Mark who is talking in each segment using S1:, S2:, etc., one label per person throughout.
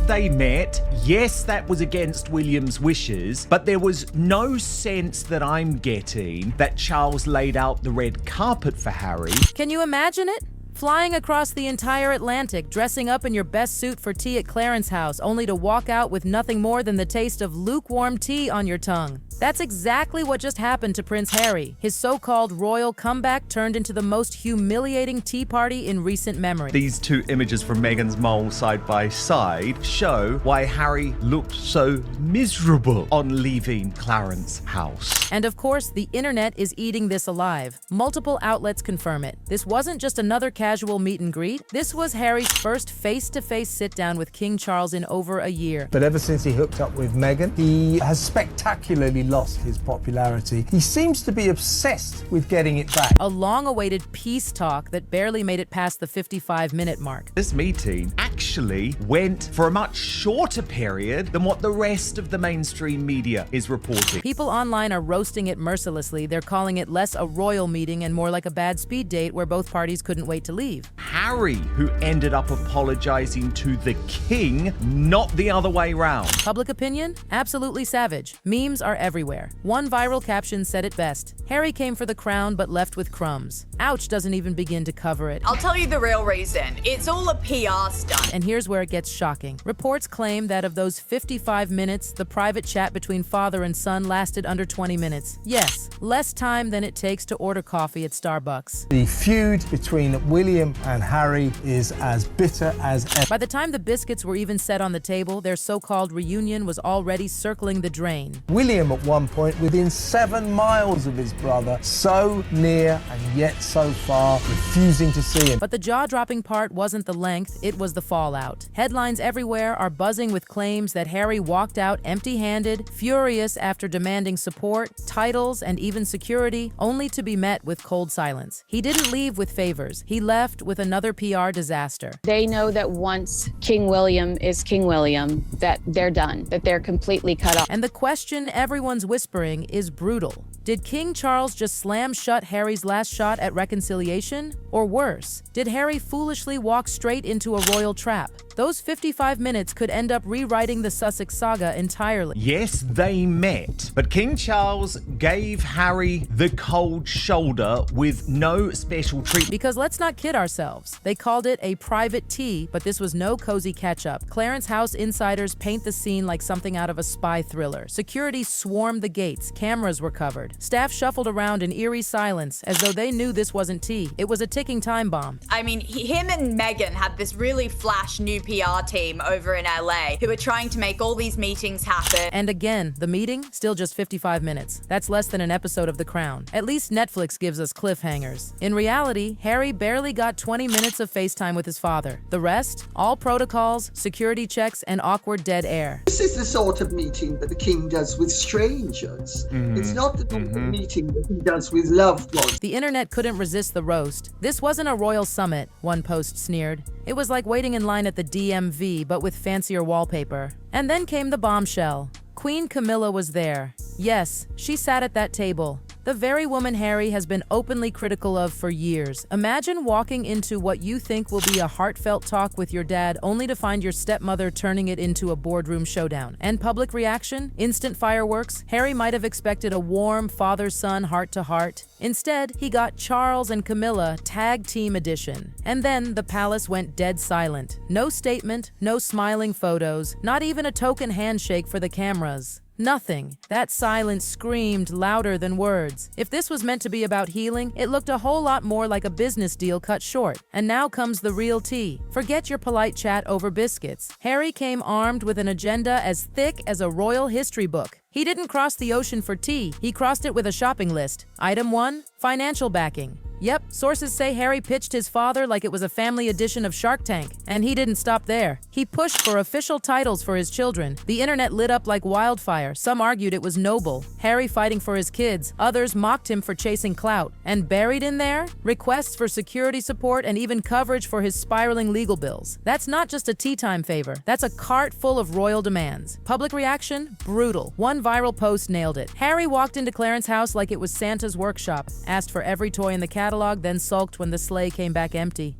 S1: they met. Yes, that was against William's wishes, but there was no sense that I'm getting that Charles laid out the red carpet for Harry.
S2: Can you imagine it? Flying across the entire Atlantic, dressing up in your best suit for tea at Clarence's house, only to walk out with nothing more than the taste of lukewarm tea on your tongue. That's exactly what just happened to Prince Harry. His so-called royal comeback turned into the most humiliating tea party in recent memory.
S1: These two images from Meghan's mole side by side show why Harry looked so miserable on leaving Clarence's house.
S2: And of course, the internet is eating this alive. Multiple outlets confirm it. This wasn't just another casual meet and greet. This was Harry's first face-to-face sit-down with King Charles in over a year.
S3: But ever since he hooked up with Meghan, he has spectacularly lost his popularity. He seems to be obsessed with getting it back.
S2: A long-awaited peace talk that barely made it past the 55-minute mark.
S1: This meeting actually went for a much shorter period than what the rest of the mainstream media is reporting.
S2: People online are roasting it mercilessly. They're calling it less a royal meeting and more like a bad speed date where both parties couldn't wait to leave.
S1: Harry, who ended up apologizing to the king, not the other way round.
S2: Public opinion? Absolutely savage. Memes are everywhere. One viral caption said it best. Harry came for the crown but left with crumbs. Ouch doesn't even begin to cover it.
S4: I'll tell you the real reason. It's all a PR stunt.
S2: And here's where it gets shocking. Reports claim that of those 55 minutes, the private chat between father and son lasted under 20 minutes. Yes, less time than it takes to order coffee at Starbucks.
S3: The feud between William and Harry is as bitter as ever.
S2: By the time the biscuits were even set on the table, their so-called reunion was already circling the drain.
S3: William at one point within 7 miles of his brother, so near and yet so far, refusing to see him.
S2: But the jaw-dropping part wasn't the length, it was the fallout. Headlines everywhere are buzzing with claims that Harry walked out empty-handed, furious after demanding support, titles, and even security, only to be met with cold silence. He didn't leave with favors. He left with another PR disaster.
S5: They know that once King William is King William, that they're done, that they're completely cut off.
S2: And the question everyone's whispering is brutal. Did King Charles just slam shut Harry's last shot at reconciliation? Or worse, did Harry foolishly walk straight into a royal trap? Those 55 minutes could end up rewriting the Sussex saga entirely.
S1: Yes, they met, but King Charles gave Harry the cold shoulder with no special treatment.
S2: Because let's not kid ourselves. They called it a private tea, but this was no cozy catch-up. Clarence's house insiders paint the scene like something out of a spy thriller. Security swarmed the gates, cameras were covered. Staff shuffled around in eerie silence, as though they knew this wasn't tea. It was a ticking time bomb.
S4: I mean, him and Meghan had this really flash new PR team over in LA who were trying to make all these meetings happen.
S2: And again, the meeting, still just 55 minutes. That's less than an episode of The Crown. At least Netflix gives us cliffhangers. In reality, Harry barely got 20 minutes of FaceTime with his father. The rest, all protocols, security checks, and awkward dead air.
S6: This is the sort of meeting that the king does with strangers. It's not the sort of meeting that he does with loved ones.
S2: The internet couldn't resist the roast. This wasn't a royal summit, one post sneered. It was like waiting in line at the DMV, but with fancier wallpaper. And then came the bombshell. Queen Camilla was there. Yes, she sat at that table. The very woman Harry has been openly critical of for years. Imagine walking into what you think will be a heartfelt talk with your dad, only to find your stepmother turning it into a boardroom showdown. And public reaction? Instant fireworks? Harry might have expected a warm father-son heart-to-heart. Instead, he got Charles and Camilla tag team edition. And then the palace went dead silent. No statement, no smiling photos, not even a token handshake for the cameras. Nothing. That silence screamed louder than words. If this was meant to be about healing, it looked a whole lot more like a business deal cut short. And now comes the real tea. Forget your polite chat over biscuits. Harry came armed with an agenda as thick as a royal history book. He didn't cross the ocean for tea. He crossed it with a shopping list. Item 1, financial backing. Yep, sources say Harry pitched his father like it was a family edition of Shark Tank. And he didn't stop there. He pushed for official titles for his children. The internet lit up like wildfire. Some argued it was noble. Harry fighting for his kids. Others mocked him for chasing clout. And buried in there? Requests for security support and even coverage for his spiraling legal bills. That's not just a tea time favor. That's a cart full of royal demands. Public reaction? Brutal. One viral post nailed it. Harry walked into Clarence's house like it was Santa's workshop, asked for every toy in the catalog, then sulked when the sleigh came back empty.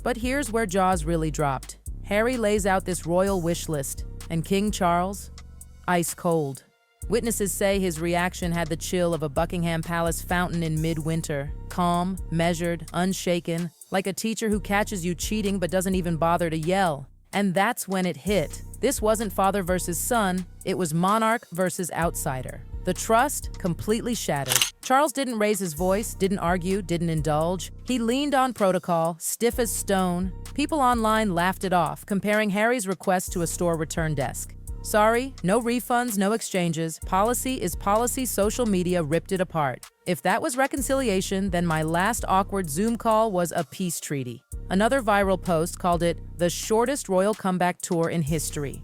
S2: But here's where jaws really dropped. Harry lays out this royal wish list, and King Charles? Ice cold. Witnesses say his reaction had the chill of a Buckingham Palace fountain in midwinter. Calm, measured, unshaken, like a teacher who catches you cheating but doesn't even bother to yell. And that's when it hit. This wasn't father versus son, it was monarch versus outsider. The trust completely shattered. Charles didn't raise his voice, didn't argue, didn't indulge. He leaned on protocol, stiff as stone. People online laughed it off, comparing Harry's request to a store return desk. Sorry, no refunds, no exchanges. Policy is policy, social media ripped it apart. If that was reconciliation, then my last awkward Zoom call was a peace treaty. Another viral post called it the shortest royal comeback tour in history.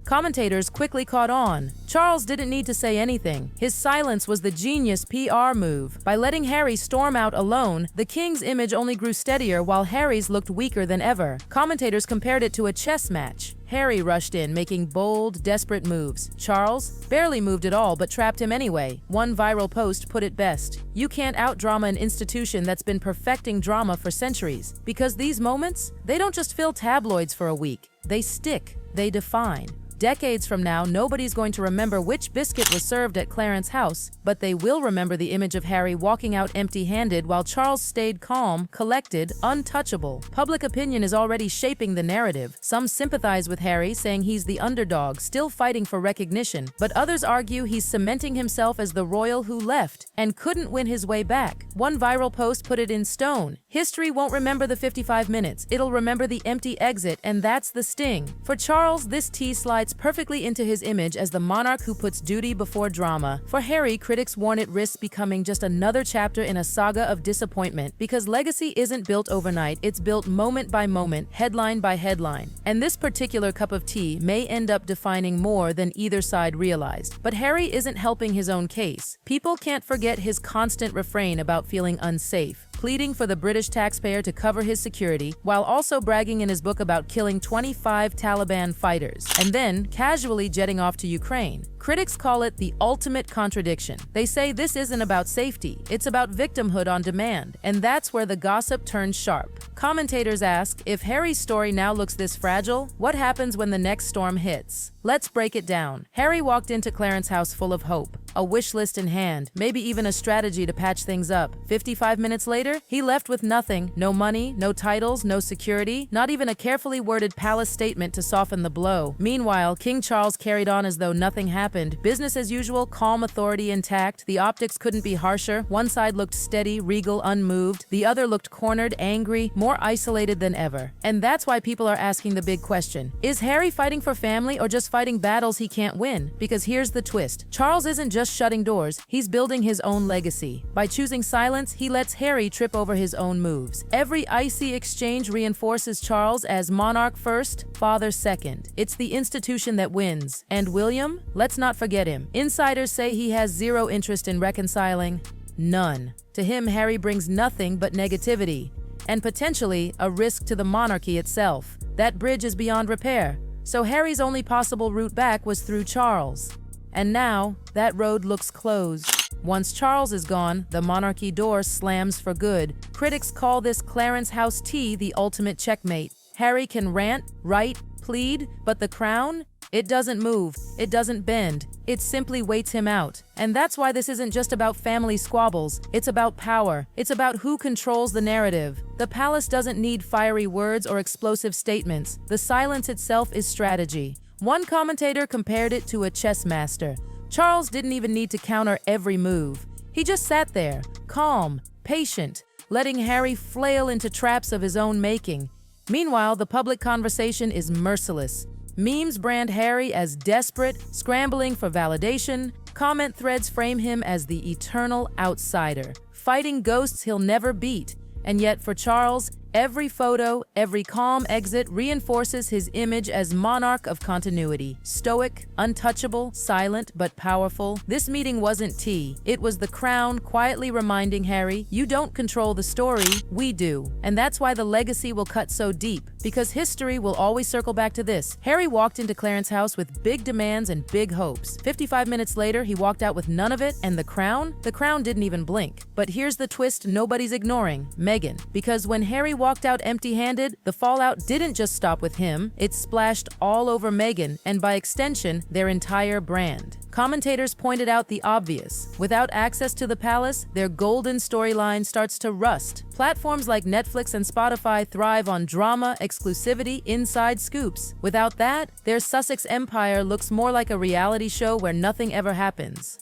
S2: Commentators quickly caught on. Charles didn't need to say anything. His silence was the genius PR move. By letting Harry storm out alone, the king's image only grew steadier while Harry's looked weaker than ever. Commentators compared it to a chess match. Harry rushed in, making bold, desperate moves. Charles barely moved at all, but trapped him anyway. One viral post put it best. You can't out-drama an institution that's been perfecting drama for centuries. Because these moments, they don't just fill tabloids for a week. They stick. They define. Decades from now, nobody's going to remember which biscuit was served at Clarence House, but they will remember the image of Harry walking out empty-handed while Charles stayed calm, collected, untouchable. Public opinion is already shaping the narrative. Some sympathize with Harry, saying he's the underdog, still fighting for recognition, but others argue he's cementing himself as the royal who left and couldn't win his way back. One viral post put it in stone. History won't remember the 55 minutes. It'll remember the empty exit, and that's the sting. For Charles, this tea slides perfectly into his image as the monarch who puts duty before drama. For Harry, critics warn it risks becoming just another chapter in a saga of disappointment, because legacy isn't built overnight, it's built moment by moment, headline by headline. And this particular cup of tea may end up defining more than either side realized. But Harry isn't helping his own case. People can't forget his constant refrain about feeling unsafe, pleading for the British taxpayer to cover his security, while also bragging in his book about killing 25 Taliban fighters, and then casually jetting off to Ukraine. Critics call it the ultimate contradiction. They say this isn't about safety, it's about victimhood on demand, and that's where the gossip turns sharp. Commentators ask, if Harry's story now looks this fragile, what happens when the next storm hits? Let's break it down. Harry walked into Clarence House full of hope, a wish list in hand, maybe even a strategy to patch things up. 55 minutes later, he left with nothing. No money, no titles, no security, not even a carefully worded palace statement to soften the blow. Meanwhile, King Charles carried on as though nothing happened. Business as usual, calm authority intact. The optics couldn't be harsher. One side looked steady, regal, unmoved. The other looked cornered, angry, more isolated than ever. And that's why people are asking the big question. Is Harry fighting for family or just fighting battles he can't win? Because here's the twist. Charles isn't just shutting doors, he's building his own legacy. By choosing silence, he lets Harry trip over his own moves. Every icy exchange reinforces Charles as monarch first, father second. It's the institution that wins. And William? Let's not forget him. Insiders say he has zero interest in reconciling. None. To him, Harry brings nothing but negativity, and potentially a risk to the monarchy itself. That bridge is beyond repair. So Harry's only possible route back was through Charles. And now, that road looks closed. Once Charles is gone, the monarchy door slams for good. Critics call this Clarence House tea the ultimate checkmate. Harry can rant, write, plead, but the crown? It doesn't move, it doesn't bend, it simply waits him out. And that's why this isn't just about family squabbles, it's about power. It's about who controls the narrative. The palace doesn't need fiery words or explosive statements. The silence itself is strategy. One commentator compared it to a chess master. Charles didn't even need to counter every move. He just sat there, calm, patient, letting Harry flail into traps of his own making. Meanwhile, the public conversation is merciless. Memes brand Harry as desperate, scrambling for validation. Comment threads frame him as the eternal outsider, fighting ghosts he'll never beat. And yet for Charles, every photo, every calm exit reinforces his image as monarch of continuity. Stoic, untouchable, silent, but powerful. This meeting wasn't tea. It was the crown quietly reminding Harry, you don't control the story, we do. And that's why the legacy will cut so deep, because history will always circle back to this. Harry walked into Clarence House with big demands and big hopes. 55 minutes later, he walked out with none of it, and the crown? The crown didn't even blink. But here's the twist nobody's ignoring, Meghan. Because when Harry walked out empty-handed, the fallout didn't just stop with him, it splashed all over Meghan and by extension, their entire brand. Commentators pointed out the obvious. Without access to the palace, their golden storyline starts to rust. Platforms like Netflix and Spotify thrive on drama, exclusivity, inside scoops. Without that, their Sussex empire looks more like a reality show where nothing ever happens.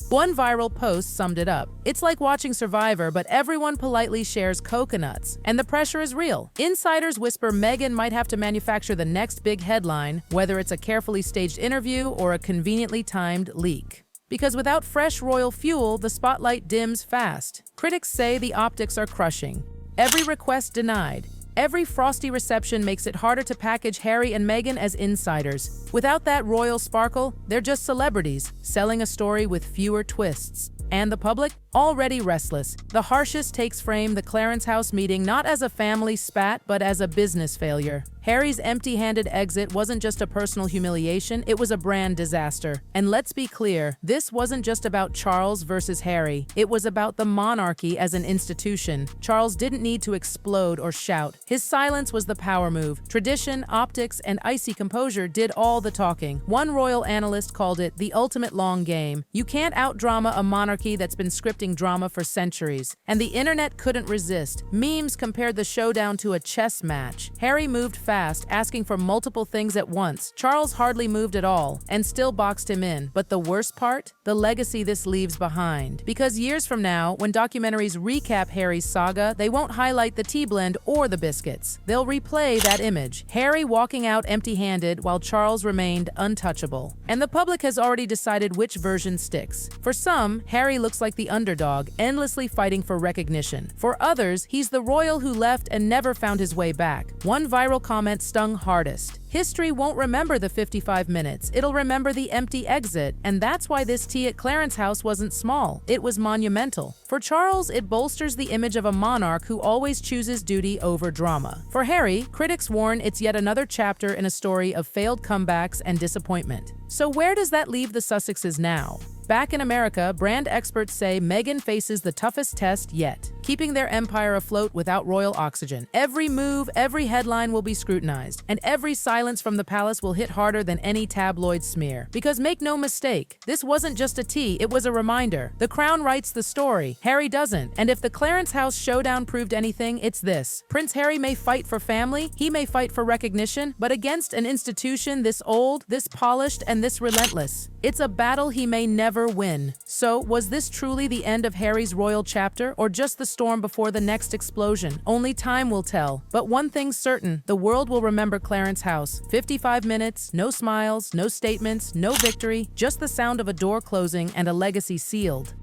S2: One viral post summed it up. It's like watching Survivor, but everyone politely shares coconuts. And the pressure is real. Insiders whisper Meghan might have to manufacture the next big headline, whether it's a carefully staged interview or a conveniently timed leak. Because without fresh royal fuel, the spotlight dims fast. Critics say the optics are crushing. Every request denied. Every frosty reception makes it harder to package Harry and Meghan as insiders. Without that royal sparkle, they're just celebrities, selling a story with fewer twists. And the public? Already restless. The harshest takes frame the Clarence House meeting not as a family spat, but as a business failure. Harry's empty-handed exit wasn't just a personal humiliation, it was a brand disaster. And let's be clear, this wasn't just about Charles versus Harry. It was about the monarchy as an institution. Charles didn't need to explode or shout. His silence was the power move. Tradition, optics, and icy composure did all the talking. One royal analyst called it the ultimate long game. You can't out-drama a monarchy that's been scripting drama for centuries. And the internet couldn't resist. Memes compared the showdown to a chess match. Harry moved fast, asking for multiple things at once. Charles hardly moved at all, and still boxed him in. But the worst part? The legacy this leaves behind. Because years from now, when documentaries recap Harry's saga, they won't highlight the tea blend or the biscuits. They'll replay that image. Harry walking out empty-handed while Charles remained untouchable. And the public has already decided which version sticks. For some, Harry looks like the underdog, endlessly fighting for recognition. For others, he's the royal who left and never found his way back. One viral comment stung hardest. History won't remember the 55 minutes, it'll remember the empty exit, and that's why this tea at Clarence House wasn't small, it was monumental. For Charles, it bolsters the image of a monarch who always chooses duty over drama. For Harry, critics warn it's yet another chapter in a story of failed comebacks and disappointment. So where does that leave the Sussexes now? Back in America, brand experts say Meghan faces the toughest test yet, keeping their empire afloat without royal oxygen. Every move, every headline will be scrutinized, and every silence from the palace will hit harder than any tabloid smear. Because make no mistake, this wasn't just a tea, it was a reminder. The Crown writes the story, Harry doesn't. And if the Clarence House showdown proved anything, it's this. Prince Harry may fight for family, he may fight for recognition, but against an institution this old, this polished, and this relentless. It's a battle he may never win. So, was this truly the end of Harry's royal chapter, or just the storm before the next explosion? Only time will tell. But one thing's certain, the world will remember Clarence House. 55 minutes, no smiles, no statements, no victory, just the sound of a door closing and a legacy sealed.